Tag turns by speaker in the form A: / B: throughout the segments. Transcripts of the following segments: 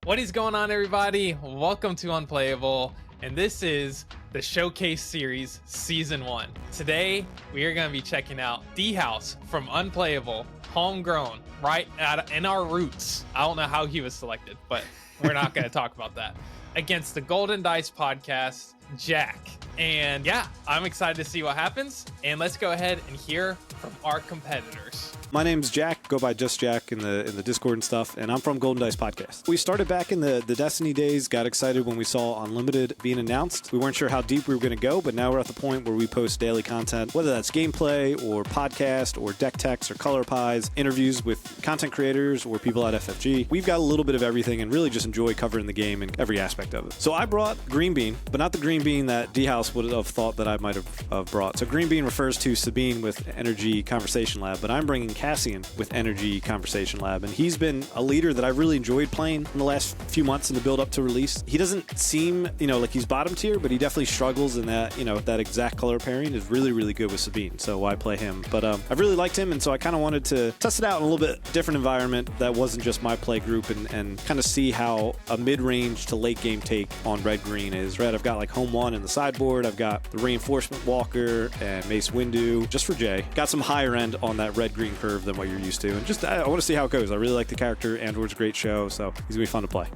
A: What is going on, everybody? Welcome to Unplayable, and this is the Showcase Series Season 1. Today, we are going to be checking out Dhaus from Unplayable, homegrown, right in our roots. I don't know how he was selected, but we're not going to talk about that. Against the Golden Dice podcast, Jack. And yeah, I'm excited to see what happens. And let's go ahead and hear from our competitors.
B: My name's Jack, go by JustJack in the Discord and stuff, and I'm from Golden Dice Podcast. We started back in the Destiny days, got excited when we saw Unlimited being announced. We weren't sure how deep we were going to go, but now we're at the point where we post daily content, whether that's gameplay or podcast or deck techs or color pies, interviews with content creators or people at FFG. We've got a little bit of everything and really just enjoy covering the game and every aspect of it. So I brought Green Bean, but not the Green Bean that Dhaus would have thought that I might have brought. So Green Bean refers to Sabine with Energy Conversation Lab, but I'm bringing Cassian with Energy Conversation Lab, and he's been a leader that I've really enjoyed playing in the last few months in the build up to release. He doesn't seem, like he's bottom tier, but he definitely struggles in that, that exact color pairing is really, really good with Sabine, so I play him. But I've really liked him, and so I kind of wanted to test it out in a little bit different environment that wasn't just my play group and kind of see how a mid-range to late game take on red-green is, right? I've got like Home 1 in the sideboard, I've got the Reinforcement Walker and Mace Windu, just for Jay. Got some higher end on that red-green curve than what you're used to, and just I want to see how it goes. I really like the character. Andor's a great show, so he's gonna be fun to play.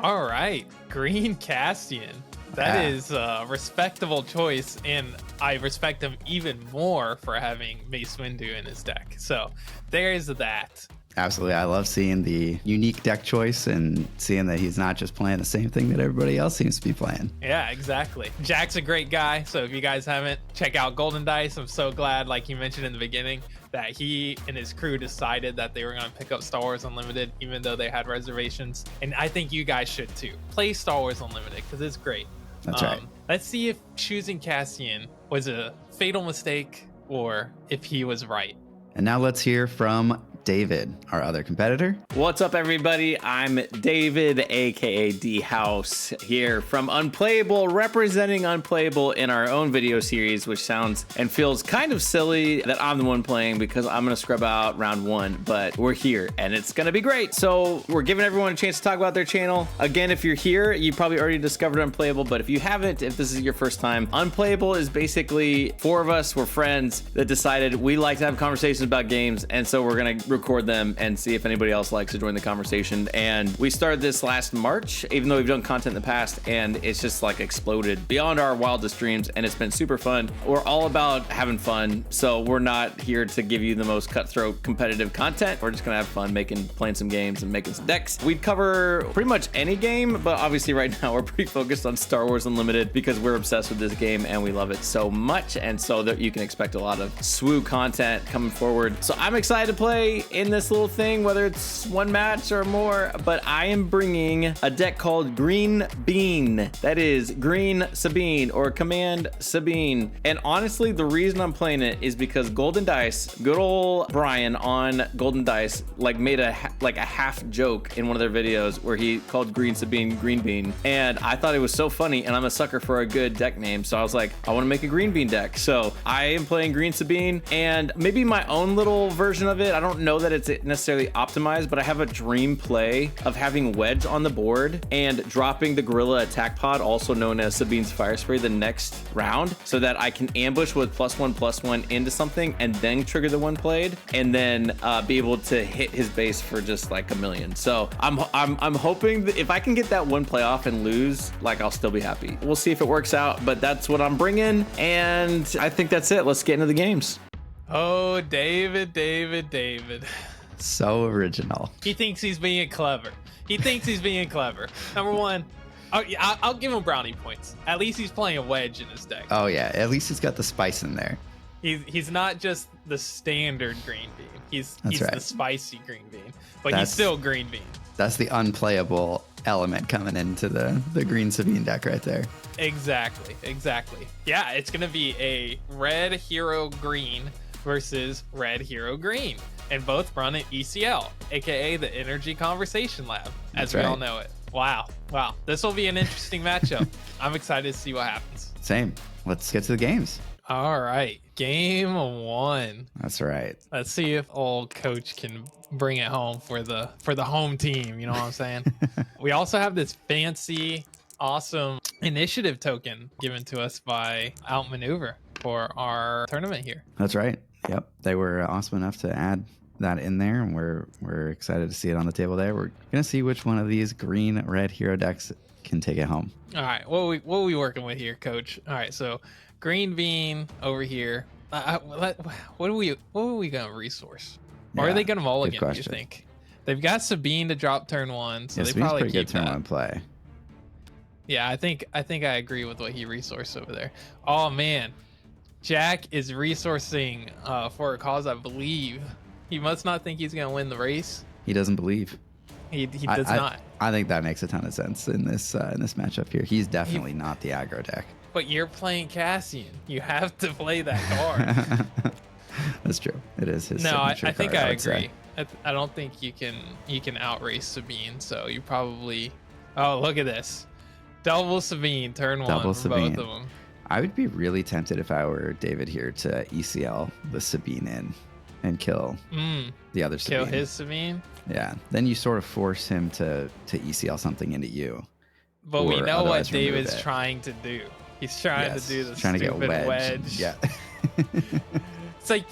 A: All right, Green Cassian. That is a respectable choice, and I respect him even more for having Mace Windu in his deck. So there's that.
C: Absolutely. I love seeing the unique deck choice and seeing that he's not just playing the same thing that everybody else seems to be playing.
A: Yeah, exactly. Jack's a great guy. So if you guys haven't, check out Golden Dice. I'm so glad, like you mentioned in the beginning, that he and his crew decided that they were going to pick up Star Wars Unlimited, even though they had reservations. And I think you guys should too. Play Star Wars Unlimited because it's great.
C: That's right.
A: Let's see if choosing Cassian was a fatal mistake or if he was right.
C: And now let's hear from David, our other competitor.
D: What's up, everybody? I'm David, aka Dhaus, here from Unplayable, representing Unplayable in our own video series, which sounds and feels kind of silly that I'm the one playing because I'm going to scrub out round one, but we're here and it's going to be great. So we're giving everyone a chance to talk about their channel. Again, if you're here, you probably already discovered Unplayable, but if you haven't, if this is your first time, Unplayable is basically four of us, we're friends that decided we like to have conversations about games, and so we're going to record them and see if anybody else likes to join the conversation. And we started this last March, even though we've done content in the past, and it's just like exploded beyond our wildest dreams, and it's been super fun. We're all about having fun, so we're not here to give you the most cutthroat competitive content. We're just gonna have fun playing some games and making some decks. We cover pretty much any game, but obviously right now we're pretty focused on Star Wars Unlimited because we're obsessed with this game and we love it so much, and so that you can expect a lot of SWU content coming forward. So I'm excited to play in this little thing, whether it's one match or more, but I am bringing a deck called Green Bean. That is Green Sabine or Command Sabine. And honestly, the reason I'm playing it is because Golden Dice, good old Brian on Golden Dice, like made a half joke in one of their videos where he called Green Sabine Green Bean. And I thought it was so funny, and I'm a sucker for a good deck name. So I was like, I want to make a Green Bean deck. So I am playing Green Sabine and maybe my own little version of it. I don't know that it's necessarily optimized, but I have a dream play of having Wedge on the board and dropping the Gorilla Attack Pod, also known as Sabine's Fire Spray, the next round, so that I can ambush with +1/+1 into something and then trigger the one played, and then be able to hit his base for just like a million. So I'm hoping that if I can get that one play off and lose, like I'll still be happy. We'll see if it works out, but that's what I'm bringing, and I think that's it. Let's get into the games.
A: Oh, David.
C: So original.
A: He thinks he's being clever. Number one, I'll give him brownie points. At least he's playing a Wedge in his deck.
C: Oh yeah, at least he's got the spice in there.
A: He's not just the standard Green Bean. He's
C: right.
A: the spicy Green Bean, but he's still Green Bean.
C: That's the unplayable element coming into the Green Sabine deck right there.
A: Exactly. Yeah, it's gonna be a red hero green versus red hero green, and both run at ECL, aka the Energy Conversation Lab, as we all know it. Wow. This will be an interesting matchup. I'm excited to see what happens.
C: Same. Let's get to the games.
A: All right, game one.
C: That's right.
A: Let's see if old coach can bring it home for the home team. You know what I'm saying? We also have this fancy, awesome initiative token given to us by Outmaneuver for our tournament here.
C: That's right. Yep, they were awesome enough to add that in there, and we're excited to see it on the table there. We're gonna see which one of these green-red hero decks can take it home.
A: All right, what are we working with here, Coach? All right, so Green Bean over here. What are we gonna resource? Or are they gonna mulligan? Do you think? They've got Sabine to drop turn 1, so they
C: Sabine's
A: probably
C: pretty
A: keep
C: good turn
A: that.
C: 1 play.
A: Yeah, I think I agree with what he resourced over there. Oh man, Jack is resourcing for a cause I believe. He must not think he's gonna win the race.
C: He doesn't believe.
A: He does not.
C: I think that makes a ton of sense in this matchup here. He's definitely not the aggro deck.
A: But you're playing Cassian. You have to play that card.
C: That's true. It is his.
A: No, I
C: signature
A: think
C: card,
A: I
C: would say.
A: agree. I don't think you can outrace Sabine. So you probably. Oh, look at this. Double Sabine, turn 1
C: Double
A: for
C: Sabine.
A: both of them.
C: I would be really tempted if I were David here to ECL the Sabine in and kill the other Sabine.
A: Kill his Sabine.
C: Yeah. Then you sort of force him to ECL something into you.
A: But we
C: or
A: know what
C: otherwise remove
A: David's
C: it.
A: trying to do. He's trying to do the
C: trying to get
A: stupid
C: wedge. Yeah.
A: It's like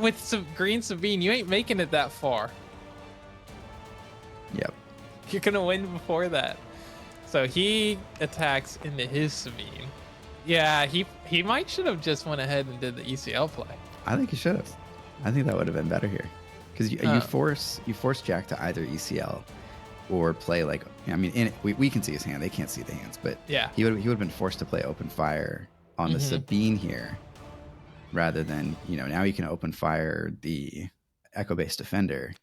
A: with some green Sabine, you ain't making it that far.
C: Yep.
A: You're gonna win before that. So he attacks into his Sabine. Yeah, he might should have just went ahead and did the ECL play.
C: I think he should have. I think that would have been better here, because you force Jack to either ECL or play like, I mean, we can see his hand. They can't see the hands, but
A: Yeah.
C: he would have been forced to play open fire on the Sabine here, rather than, now you can open fire the Echo Based Defender.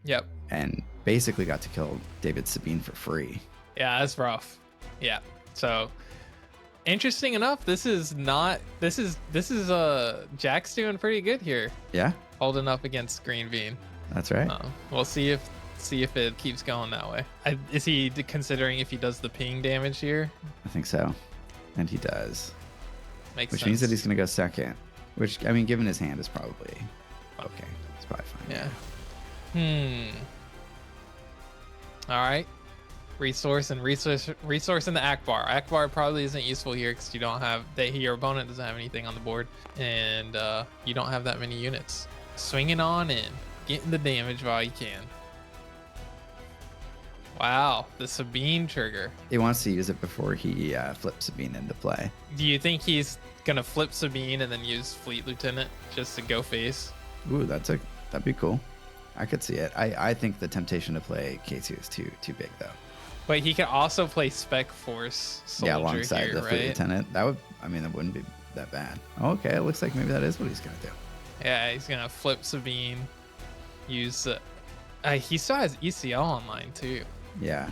A: Yep.
C: And basically got to kill David Sabine for free.
A: Yeah, that's rough. Yeah. So interesting enough, this is Jack's doing pretty good here,
C: Yeah,
A: holding up against Green Bean.
C: that's right.
A: We'll see if it keeps going that way. Is he considering if he does the ping damage here?
C: I think so. And he does.
A: Makes
C: Which
A: sense.
C: means that he's going to go second. Which, I mean, given his hand, is probably okay. It's probably fine.
A: Yeah. All right. Resource in the Akbar. Akbar probably isn't useful here because you don't have your opponent doesn't have anything on the board, and you don't have that many units. Swinging on in, getting the damage while you can. Wow, the Sabine trigger.
C: He wants to use it before he flips Sabine into play.
A: Do you think he's gonna flip Sabine and then use Fleet Lieutenant just to go face?
C: Ooh, that'd be cool. I could see it. I think the temptation to play K2 is too big though.
A: But he can also play Spec Force Soldier
C: Alongside
A: here,
C: the
A: right?
C: Fleet Lieutenant. That wouldn't be that bad. Okay, it looks like maybe that is what he's gonna do.
A: Yeah, he's gonna flip Sabine. Use he still has ECL online too.
C: Yeah.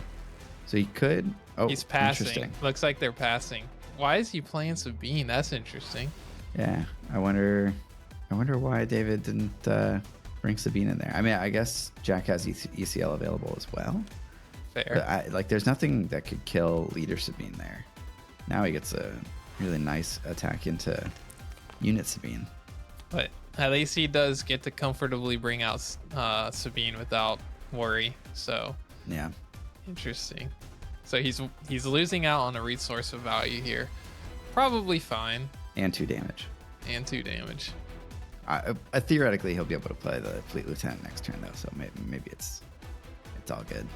C: So he could. Oh,
A: He's passing.
C: Interesting.
A: Looks like they're passing. Why is he playing Sabine? That's interesting.
C: Yeah. I wonder why David didn't bring Sabine in there. I mean, I guess Jack has ECL available as well.
A: Fair.
C: But there's nothing that could kill Leader Sabine there. Now he gets a really nice attack into Unit Sabine.
A: But at least he does get to comfortably bring out Sabine without worry. So
C: Yeah.
A: interesting. So he's losing out on a resource of value here. Probably fine.
C: And 2 damage.
A: And 2 damage.
C: Theoretically, he'll be able to play the Fleet Lieutenant next turn, though. So maybe it's all good.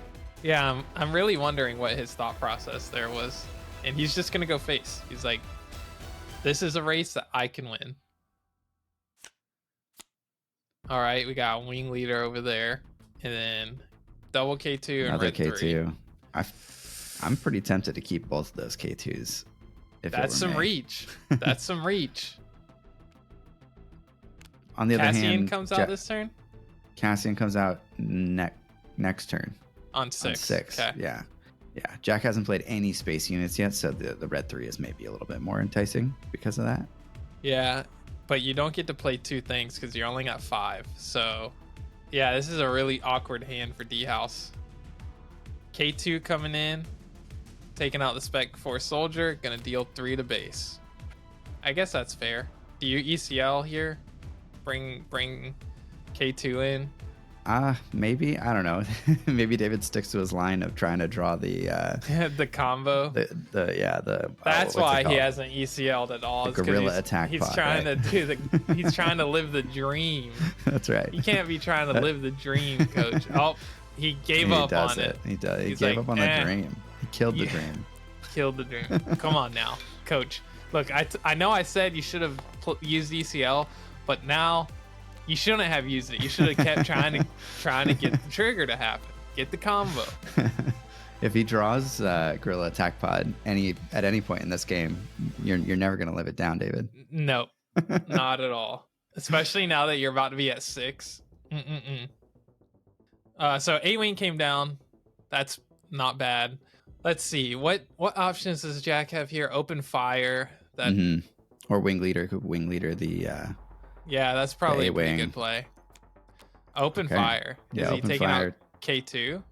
A: Yeah, I'm really wondering what his thought process there was. And he's just going to go face. He's like, this is a race that I can win. All right, we got a wing leader over there. And then double K2 and
C: Another
A: red
C: K2.
A: 3.
C: I'm pretty tempted to keep both of those K2s.
A: That's some reach. That's some reach.
C: On the other
A: Cassian
C: hand,
A: comes out this turn?
C: Cassian comes out next turn.
A: On 6.
C: On 6.
A: Okay.
C: Yeah. Jack hasn't played any space units yet, so the red 3 is maybe a little bit more enticing because of that.
A: Yeah, but you don't get to play 2 things because you're only got 5. So, yeah, this is a really awkward hand for Dhaus. K2 coming in, taking out the Spec Force Soldier, gonna deal 3 to base. I guess that's fair. Do you ECL here? Bring K2 in.
C: Maybe. I don't know. Maybe David sticks to his line of trying to draw the
A: the combo.
C: That's
A: why he hasn't ECL'd at all.
C: The gorilla attack
A: He's
C: pod,
A: trying
C: right?
A: to do he's trying to live the dream.
C: That's right.
A: You can't be trying to live the dream, coach. Oh, he gave up on it.
C: He does. He
A: He's
C: gave
A: like,
C: up on the dream. He killed the dream.
A: Killed the dream. Come on now, coach. Look, I know I said you should have used ECL, but now you shouldn't have used it. You should have kept trying to get the trigger to happen. Get the combo.
C: If he draws Gorilla Attack Pod at any point in this game, you're never gonna live it down, David.
A: Nope, not at all. Especially now that you're about to be at 6. So A-Wing came down. That's not bad. Let's see. What options does Jack have here? Open fire. That
C: Or Wing Leader. Could Wing Leader the
A: yeah, that's probably a pretty
C: A-Wing.
A: good play. Open fire.
C: Yeah,
A: Is he
C: open
A: taking
C: fire.
A: out K2?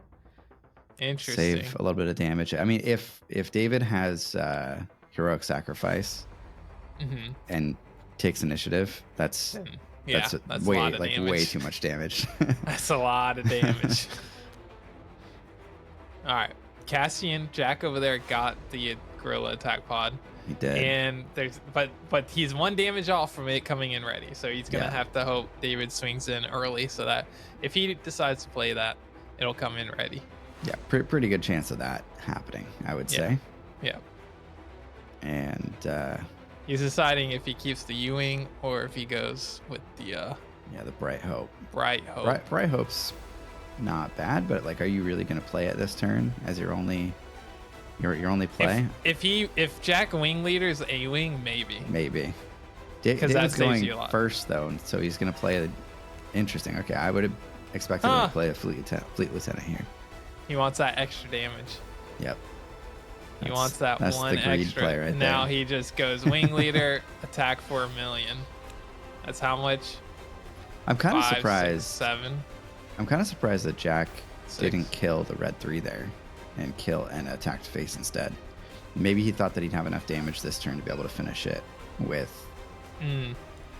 A: Interesting.
C: Save a little bit of damage. I mean, if David has Heroic Sacrifice and takes initiative, that's
A: that's
C: way
A: a lot of damage.
C: way too much damage.
A: That's a lot of damage. All right, Cassian, Jack over there got the Gorilla Attack Pod.
C: He did.
A: And there's but he's 1 damage off from it coming in ready. So he's gonna have to hope David swings in early so that if he decides to play that, it'll come in ready.
C: Yeah, pretty good chance of that happening, I would say.
A: Yeah.
C: And
A: He's deciding if he keeps the U-Wing or if he goes with the
C: the Bright Hope.
A: Bright Hope.
C: Bright Hope's not bad, but like, are you really going to play it this turn as your only play?
A: If Jack Wing leaders A-Wing, maybe.
C: Maybe.
A: Because that
C: David's
A: saves you a
C: going
A: lot.
C: first though, so he's going to play interesting. Okay, I would have expected him to play a fleet lieutenant here.
A: He wants that extra damage.
C: Yep.
A: He wants that
C: that's
A: one
C: the greed
A: extra.
C: play right
A: Now
C: there.
A: he just goes wing leader, attack for 1 million. That's how much?
C: I'm kind of
A: 5, 6,
C: surprised.
A: 7.
C: I'm kind of surprised that Jack
A: 6.
C: didn't kill the red 3 there and attacked face instead. Maybe he thought that he'd have enough damage this turn to be able to finish it with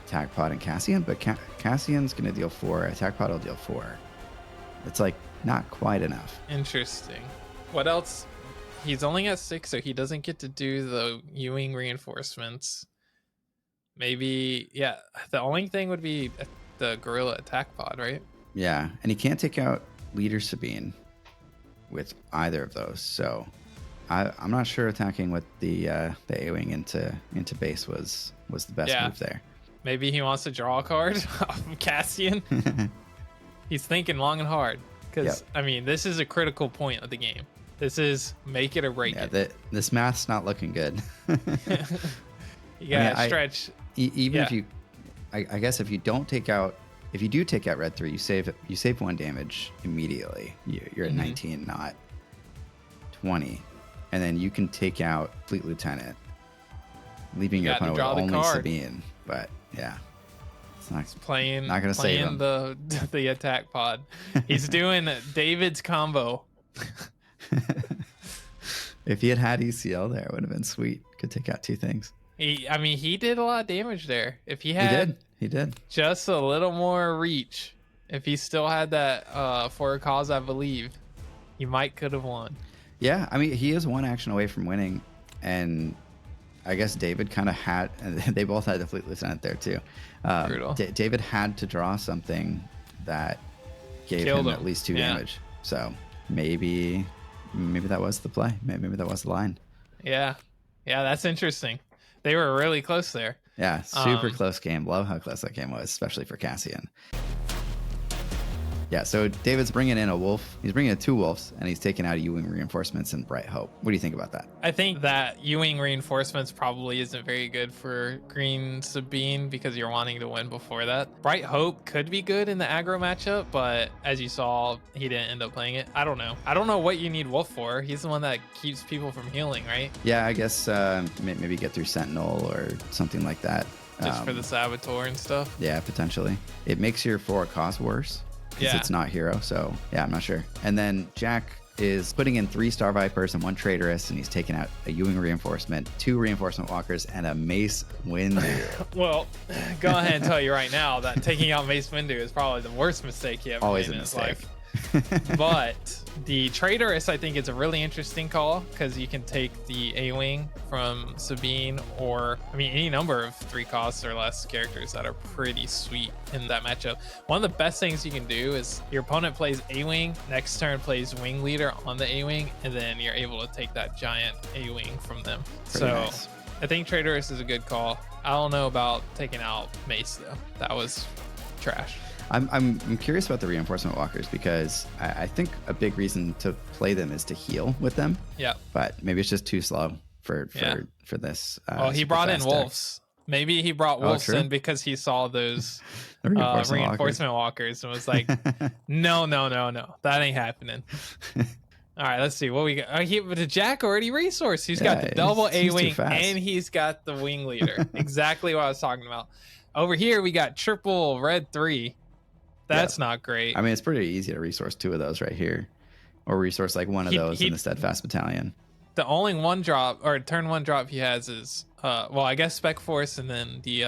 C: attack pod and Cassian, but Cassian's going to deal 4. Attack pod will deal 4. It's like not quite enough.
A: Interesting. What else? He's only at 6, so he doesn't get to do the U-Wing reinforcements. Maybe, yeah. The only thing would be the Gorilla Attack Pod, right?
C: Yeah, and he can't take out Leader Sabine with either of those. So I'm not sure attacking with the A-Wing into base was the best move there.
A: Maybe he wants to draw a card off of Cassian. He's thinking long and hard because I mean, this is a critical point of the game. This is make it or break it.
C: This math's not looking good.
A: You gotta stretch.
C: Even if you, I guess if you do take out red 3, you save 1 damage immediately. You're at 19, not 20, and then you can take out Fleet Lieutenant, leaving your opponent with only Sabine. But yeah, it's not gonna save him.
A: the attack pod. He's doing David's combo.
C: If he had ECL there, it would have been sweet. Could take out 2 things.
A: He did a lot of damage there. If he had
C: he did
A: just a little more reach, if he still had that for a cause, I believe he could have won.
C: Yeah, I mean, he is 1 action away from winning, and I guess David kind of had, and they both had the Fleet Lieutenant there too.
A: Brutal.
C: David had to draw something that gave him at least 2 damage. So maybe that was the play. Maybe that was the line.
A: Yeah, that's interesting. They were really close there.
C: Yeah, super close game. Love how close that game was, especially for Cassian. Yeah, so David's bringing in a wolf. He's bringing in 2 wolves, and he's taking out U-Wing reinforcements and Bright Hope. What do you think about that?
A: I think that U-Wing reinforcements probably isn't very good for Green Sabine because you're wanting to win before that. Bright Hope could be good in the aggro matchup, but as you saw, he didn't end up playing it. I don't know what you need Wolf for. He's the one that keeps people from healing, right?
C: Yeah, I guess maybe get through Sentinel or something like that.
A: Just for the Saboteur and stuff?
C: Yeah, potentially. It makes your forward cost worse. Because it's not hero, so yeah, I'm not sure. And then Jack is putting in 3 Star Vipers and 1 Traitorous, and he's taking out a Ewing Reinforcement, 2 Reinforcement Walkers, and a Mace Windu.
A: Well, go ahead and tell you right now that taking out Mace Windu is probably the worst mistake he ever
C: Always
A: made
C: a
A: in his
C: mistake.
A: life. But the Traitorous, I think, is a really interesting call because you can take the A-Wing from Sabine, or I mean any number of 3 costs or less characters that are pretty sweet in that matchup. One of the best things you can do is your opponent plays A-Wing, next turn plays Wing Leader on the A-Wing, and then you're able to take that giant A-Wing from them.
C: Pretty
A: So
C: nice.
A: I think Traitorous is a good call. I don't know about taking out Mace though. That was trash.
C: I'm curious about the Reinforcement Walkers because I think a big reason to play them is to heal with them.
A: Yeah.
C: But maybe it's just too slow for this.
A: Well, he
C: super
A: brought in
C: fast deck.
A: wolves. Maybe he brought wolves
C: true.
A: in because he saw those
C: The
A: reinforcement walkers and was like, no, that ain't happening. All right, let's see what we got. The Jack already resourced. He's got the double
C: he's too
A: A-Wing
C: fast.
A: and he's got the Wing Leader. Exactly what I was talking about. Over here, we got triple red 3. That's not great.
C: I mean, it's pretty easy to resource 2 of those right here, or resource like 1 of those in the Steadfast Battalion.
A: The only 1 drop or turn 1 drop he has is well, I guess Spec Force and then the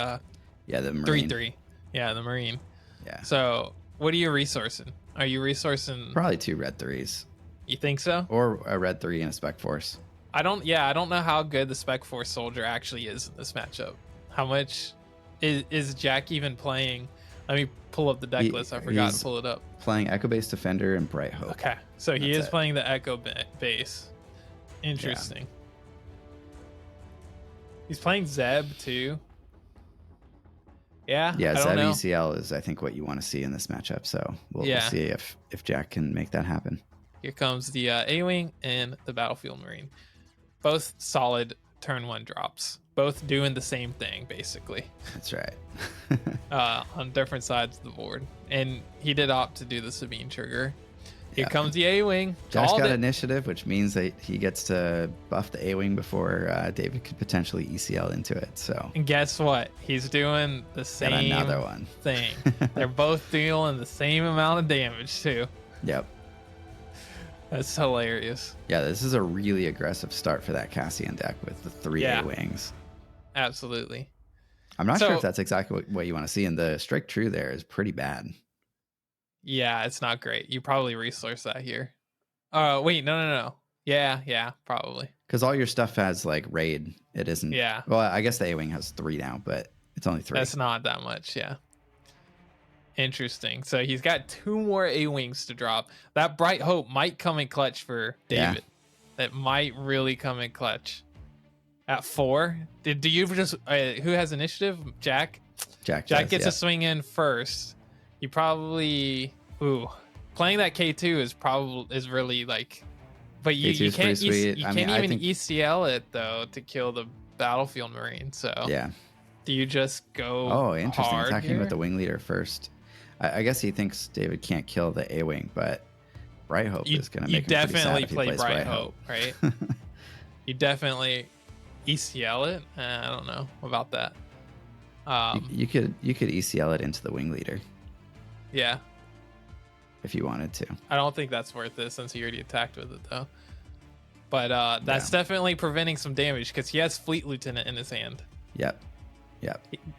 C: The Marine.
A: 3/3. Yeah, the Marine.
C: Yeah,
A: So what are you resourcing? Are you resourcing?
C: probably 2 red 3s,
A: You think so?
C: or a red 3 and a Spec Force.
A: I don't know how good the Spec Force soldier actually is in this matchup. How much is Jack even playing? Let me pull up the deck list. I forgot to
C: he's
A: pull it up.
C: Playing Echo Base Defender and Bright Hope.
A: Okay, so he
C: That's
A: is
C: it.
A: playing the Echo base. Interesting. He's playing Zeb too. Yeah.
C: Yeah,
A: I don't
C: Zeb
A: know.
C: ECL is I think what you want to see in this matchup. So we'll
A: Yeah.
C: see if Jack can make that happen.
A: Here comes the A-Wing and the Battlefield Marine. Both solid turn 1 drops. Both doing the same thing, basically,
C: That's right.
A: on different sides of the board. And he did opt to do the Sabine trigger. Here
C: Yeah.
A: comes the A-Wing.
C: Jack's
A: Called
C: got
A: it.
C: initiative, which means that he gets to buff the A-Wing before David could potentially ECL into it. So
A: And guess what? He's doing the
C: got
A: same
C: another one.
A: thing. They're both dealing the same amount of damage, too.
C: Yep.
A: That's hilarious.
C: Yeah, this is a really aggressive start for that Cassian deck with the 3
A: Yeah.
C: A-Wings.
A: Absolutely.
C: I'm not sure
A: So-
C: if that's exactly what you want to see, and the Strict True there is pretty bad.
A: Yeah, it's not great. You probably resource that here. Oh, wait, no. Yeah, probably.
C: Because all your stuff has like raid. It isn't.
A: Yeah.
C: Well, I guess the A-Wing has 3 now, but it's only 3.
A: That's not that much, yeah. Interesting. So he's got 2 more A-Wings to drop. That Bright Hope might come in clutch for
C: Yeah.
A: David. That might really come in clutch. At 4? Do you just who has initiative? Jack?
C: Jack
A: Jack
C: does,
A: gets
C: yeah.
A: to swing in first. You probably playing that K2 is really like, but you
C: K2 is
A: can't
C: pretty sweet.
A: you
C: I
A: can't
C: mean, I
A: even
C: think-
A: ECL it though to kill the Battlefield Marine. So
C: Yeah.
A: do you just go?
C: Oh, interesting.
A: hard
C: Attacking
A: here?
C: with the Wing Leader first. I guess he thinks David can't kill the A-Wing, but Bright Hope is going to
A: You
C: make him pretty sad
A: definitely
C: if he
A: play
C: plays
A: Bright Hope, right? You definitely ECL it. I don't know about that.
C: you could ECL it into the Wing Leader
A: Yeah,
C: if you wanted to.
A: I don't think that's worth it since he already attacked with it though. But that's definitely preventing some damage because he has Fleet Lieutenant in his hand.
C: Yep.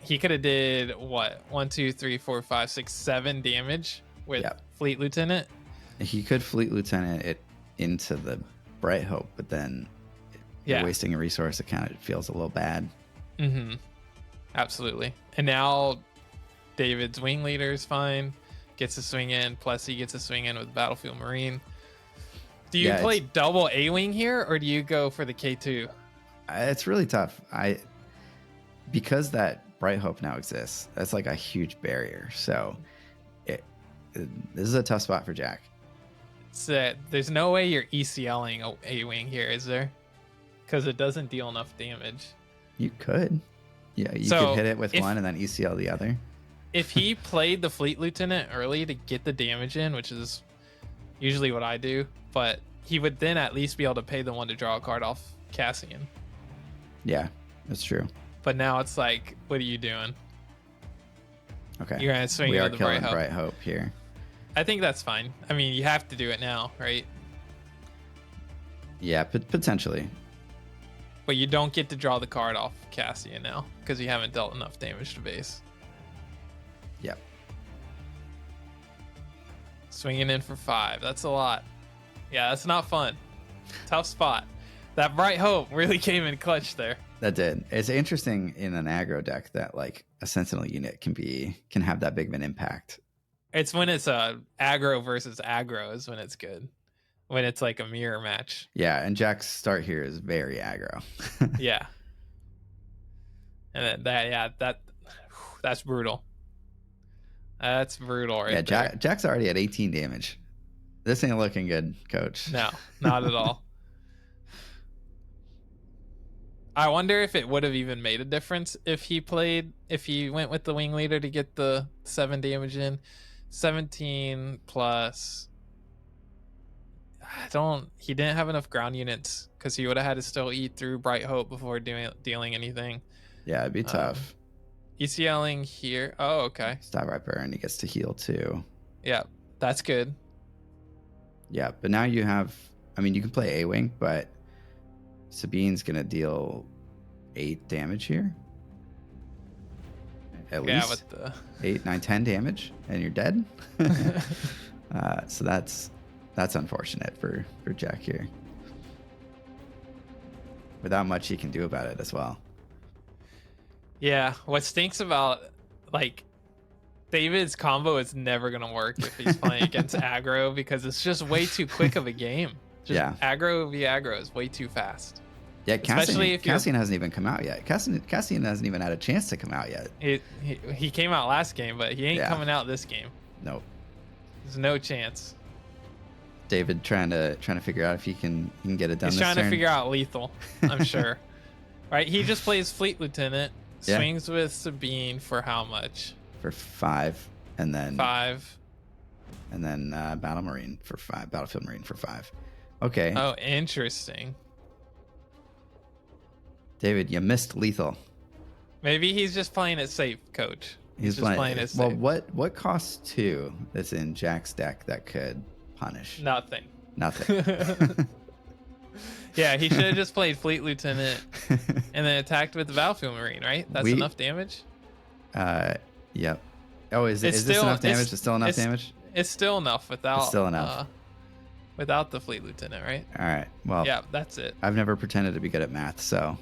A: He could have did what 1, 2, 3, 4, 5, 6, 7 damage with
C: Yep.
A: Fleet Lieutenant.
C: He could Fleet Lieutenant it into the Bright Hope, but then
A: Yeah.
C: you're wasting a resource. It kind of feels a little bad.
A: Mm-hmm. Absolutely. And now David's Wing Leader is fine. Gets to swing in. Plus he gets to swing in with Battlefield Marine. Do you
C: Yeah,
A: play double A-Wing here or do you go for the K2?
C: It's really tough. Because that Bright Hope now exists, that's like a huge barrier. So this is a tough spot for Jack.
A: There's no way you're ECLing A-Wing here, is there? Because it doesn't deal enough damage.
C: You could. Yeah, you
A: So,
C: could hit it with
A: if-
C: one and then ECL the other.
A: If he played the Fleet Lieutenant early to get the damage in, which is usually what I do, but he would then at least be able to pay the 1 to draw a card off Cassian.
C: Yeah, that's true.
A: But now it's like, what are you doing?
C: Okay.
A: You're gonna swing
C: we
A: it
C: are
A: with the
C: killing
A: Bright Hope.
C: Bright Hope here.
A: I think that's fine. I mean, you have to do it now, right?
C: Yeah, potentially.
A: But you don't get to draw the card off Cassian now because you haven't dealt enough damage to base.
C: Yep.
A: Swinging in for 5. That's a lot. Yeah, that's not fun. Tough spot. That Bright Hope really came in clutch there.
C: That did. It's interesting in an aggro deck that like a Sentinel unit can have that big of an impact.
A: It's when it's aggro versus aggro is when it's good. When it's like a mirror match.
C: Yeah, and Jack's start here is very aggro.
A: Yeah. And that's brutal. That's brutal right there.
C: Jack's already at 18 damage. This ain't looking good, coach.
A: No, not at all. I wonder if it would have even made a difference if he went with the wing leader to get the 7 damage in. 17 plus. He didn't have enough ground units because he would have had to still eat through Bright Hope before dealing anything.
C: Yeah, it'd be tough.
A: ECLing here. Oh, okay.
C: Stab Viper, and he gets to heal too.
A: Yeah, that's good.
C: Yeah, but now you have, you can play A-Wing, but Sabine's going to deal 8 damage here. At least
A: with the
C: 8, 9, 10 damage, and you're dead. So that's unfortunate for Jack here. Without much he can do about it as well.
A: Yeah, what stinks about David's combo is never gonna work if he's playing against aggro because it's just way too quick of a game. Aggro v aggro is way too fast.
C: Yeah, Cassian hasn't even come out yet. Cassian hasn't even had a chance to come out yet.
A: He came out last game, but he ain't coming out this game.
C: Nope.
A: There's no chance.
C: David trying to figure out if he can get it done.
A: He's trying to figure out lethal, I'm sure. Right? He just plays Fleet Lieutenant, swings with Sabine for how much?
C: For 5, and then
A: 5,
C: and then Battlefield Marine for 5. Okay.
A: Oh, interesting.
C: David, you missed lethal.
A: Maybe he's just playing it safe, coach. He's just playing it safe.
C: Well, what costs 2 that's in Jack's deck that could punish?
A: Nothing. Yeah, he should have just played Fleet Lieutenant and then attacked with the Battlefield Marine, right? That's enough damage?
C: Yep. Oh, is this enough damage? It's still enough damage?
A: It's still enough without...
C: It's still enough.
A: Without the Fleet Lieutenant, right?
C: All right. Well,
A: yeah, that's it.
C: I've never pretended to be good at math, so...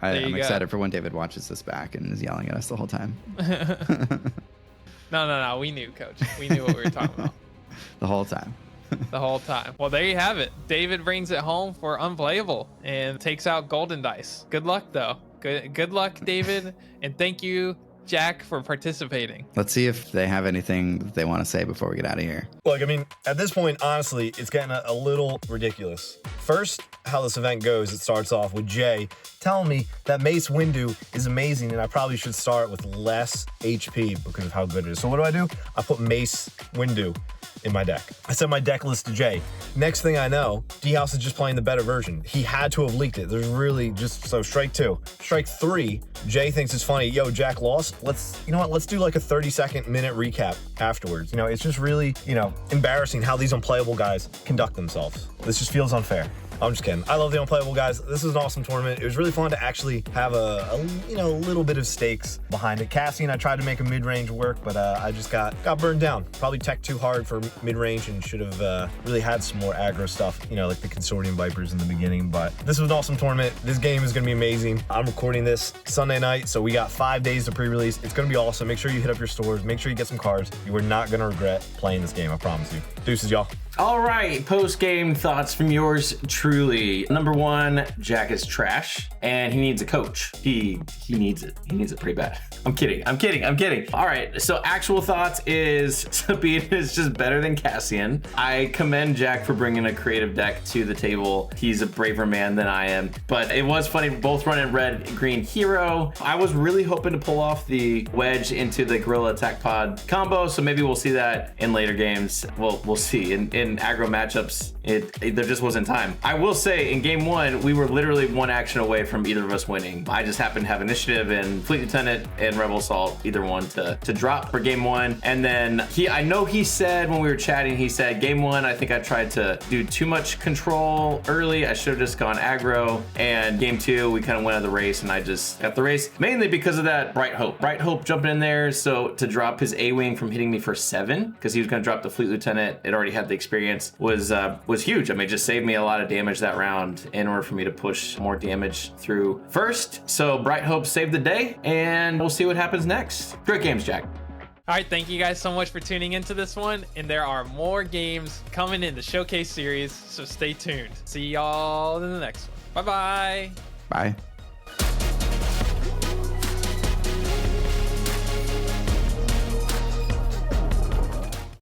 C: I'm excited for when David watches this back and is yelling at us the whole time.
A: No. We knew, coach. We knew what we were talking about.
C: The whole time.
A: The whole time. Well, there you have it. David brings it home for Unplayable and takes out Golden Dice. Good luck, though. Good luck, David. And thank you, Jack, for participating.
C: Let's see if they have anything that they want to say before we get out of here.
E: Look, at this point, honestly, it's getting a little ridiculous. First, how this event goes, it starts off with Jay telling me that Mace Windu is amazing and I probably should start with less HP because of how good it is. So what do? I put Mace Windu in my deck. I sent my deck list to Jay. Next thing I know, Dhaus is just playing the better version. He had to have leaked it. There's really so strike 2. Strike 3, Jay thinks it's funny. Yo, Jack lost. Let's do like a 30-second minute recap afterwards. It's just really, embarrassing how these Unplayable guys conduct themselves. This just feels unfair. I'm just kidding. I love the Unplayable guys. This is an awesome tournament. It was really fun to actually have a little bit of stakes behind it. Cassian, I tried to make a mid-range work, but I just got burned down. Probably tech too hard for mid-range and should have really had some more aggro stuff, like the Consortium Vipers in the beginning. But this was an awesome tournament. This game is going to be amazing. I'm recording this Sunday night, so we got 5 days to pre-release. It's going to be awesome. Make sure you hit up your stores. Make sure you get some cards. You are not going to regret playing this game, I promise you. Deuces, y'all.
D: All right, post-game thoughts from yours truly. Number 1, Jack is trash, and he needs a coach. He needs it. He needs it pretty bad. I'm kidding. All right, so actual thoughts is Sabine is just better than Cassian. I commend Jack for bringing a creative deck to the table. He's a braver man than I am, but it was funny, both running red-green hero. I was really hoping to pull off the wedge into the Gorilla Attack Pod combo, so maybe we'll see that in later games. We'll see. In in aggro matchups, there just wasn't time. I will say in game 1, we were literally one action away from either of us winning. I just happened to have initiative and Fleet Lieutenant and Rebel Assault, either one to drop for game 1. And then I know he said when we were chatting, he said game 1, I think I tried to do too much control early. I should have just gone aggro. And game 2, we kind of went out of the race, and I just got the race mainly because of that Bright Hope. Bright Hope jumping in there, so to drop his A-Wing from hitting me for 7, because he was going to drop the Fleet Lieutenant, it already had the experience, was huge. I mean, it just saved me a lot of damage that round in order for me to push more damage through first. So Bright Hope saved the day, and we'll see what happens next. Great games, Jack.
A: All right, thank you guys so much for tuning into this one, and there are more games coming in the Showcase series, so stay tuned. See y'all in the next one. Bye-bye.
C: Bye.